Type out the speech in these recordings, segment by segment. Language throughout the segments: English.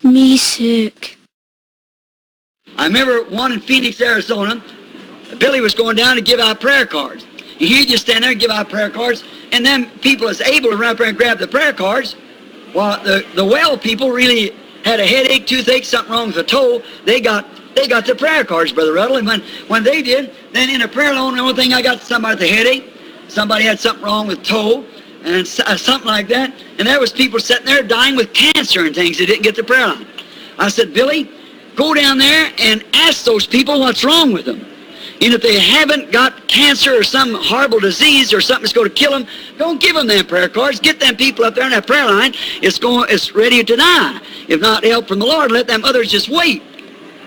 Me sick. I remember one in Phoenix, Arizona. Billy was going down to give out prayer cards. And he'd just stand there and give out prayer cards, and then people was able to run up there and grab the prayer cards. Well, the well people really had a headache, toothache, something wrong with the toe. They got the prayer cards, Brother Ruddle, and when they did, then in a prayer line, the only thing I got somebody with a headache, somebody had something wrong with toe, and something like that, and there was people sitting there dying with cancer and things that didn't get the prayer line. I said, Billy, go down there and ask those people what's wrong with them. And if they haven't got cancer or some horrible disease or something that's going to kill them, don't give them them prayer cards. Get them people up there in that prayer line. It's ready to die. If not help from the Lord, let them others just wait.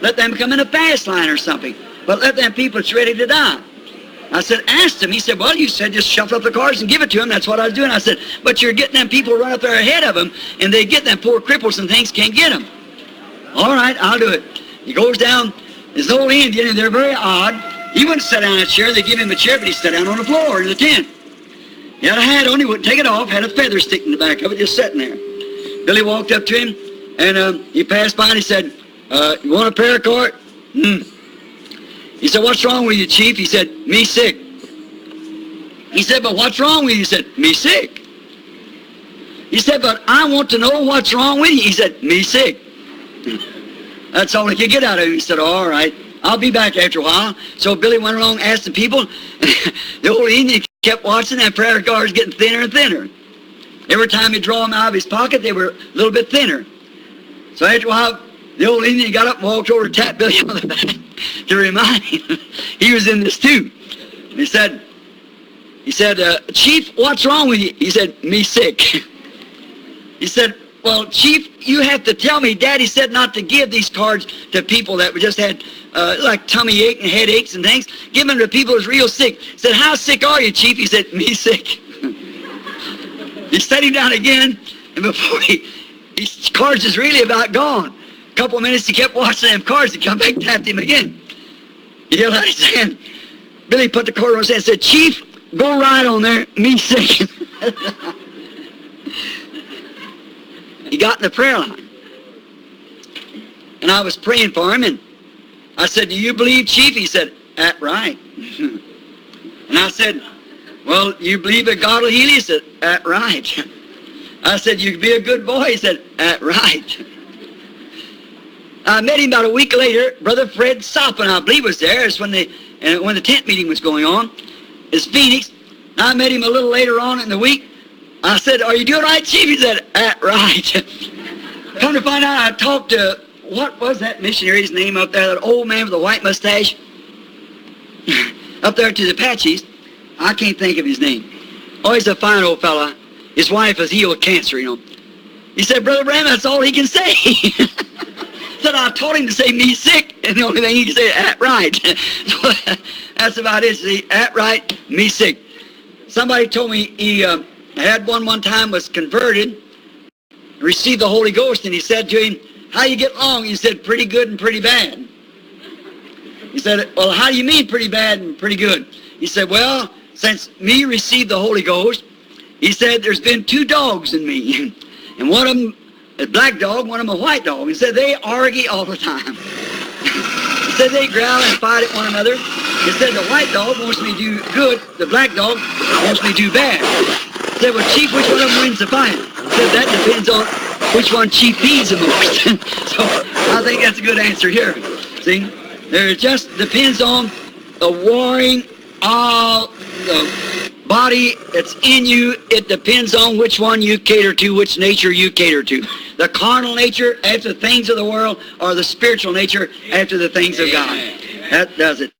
Let them come in a fast line or something. But let them people that's ready to die. I said, ask them. He said, well, you said just shuffle up the cards and give it to them. That's what I was doing. I said, but you're getting them people right up there ahead of them, and they get them poor cripples and things, can't get them. All right, I'll do it. He goes down, this old Indian, and they're very odd. He wouldn't sit down in a chair. They give him a chair, but he sat down on the floor in the tent. He had a hat on. He wouldn't take it off. Had a feather sticking in the back of it, just sitting there. Billy walked up to him, and he passed by, and he said, you want a prayer card? He said, what's wrong with you, Chief? He said, me sick. He said, but what's wrong with you? He said, me sick. He said, but I want to know what's wrong with you. He said, me sick. That's all he could get out of him. He said, all right, I'll be back after a while. So Billy went along asking people. The old Indian kept watching that prayer cards getting thinner and thinner. Every time he'd draw them out of his pocket, they were a little bit thinner. So after a while, the old Indian got up and walked over and tapped Billy on the back to remind him he was in this too. And he said, Chief, what's wrong with you? He said, me sick. He said, well, Chief, you have to tell me. Daddy said not to give these cards to people that just had like tummy ache and headaches and things. Give them to people who's real sick. He said, how sick are you, Chief? He said, me sick. He set him down again, and before his cards is really about gone. A couple of minutes, he kept watching them cards. He come back and tapped him again. He held out his hand. Billy put the card on his hand and said, Chief, go right on there, me sick. He got in the prayer line. And I was praying for him, and I said, do you believe, Chief? He said, that's right. And I said, well, you believe that God will heal you? He said, that's right. I said, you be a good boy? He said, that's right. I met him about a week later. Brother Fred Soppin, I believe, was there. It's when the tent meeting was going on. It's Phoenix. I met him a little later on in the week. I said, are you doing right, Chief? He said, that's right. Come to find out, I talked to, what was that missionary's name up there, that old man with the white mustache? Up there to the Apaches. I can't think of his name. Oh, he's a fine old fella. His wife is healed of cancer, you know. He said, Brother Branham, that's all he can say. Said, I told him to say me sick, and the only thing he can say is, that's right. So that's about it. See, that's right, me sick. Somebody told me he had one time, was converted, received the Holy Ghost, and he said to him, how you get along? He said, pretty good and pretty bad. He said, well, how do you mean pretty bad and pretty good? He said, well, since me received the Holy Ghost, he said, there's been two dogs in me. And one of them, a black dog, one of them a white dog. He said, they argue all the time. He said, they growl and fight at one another. He said, the white dog wants me to do good. The black dog wants me to do bad. He said, well, Chief, which one of them wins the fight? He said, that depends on which one Chief feeds the most. So I think that's a good answer here. See, there just depends on the warring of the body that's in you. It depends on which one you cater to, which nature you cater to. The carnal nature after the things of the world, or the spiritual nature after the things of God. That does it.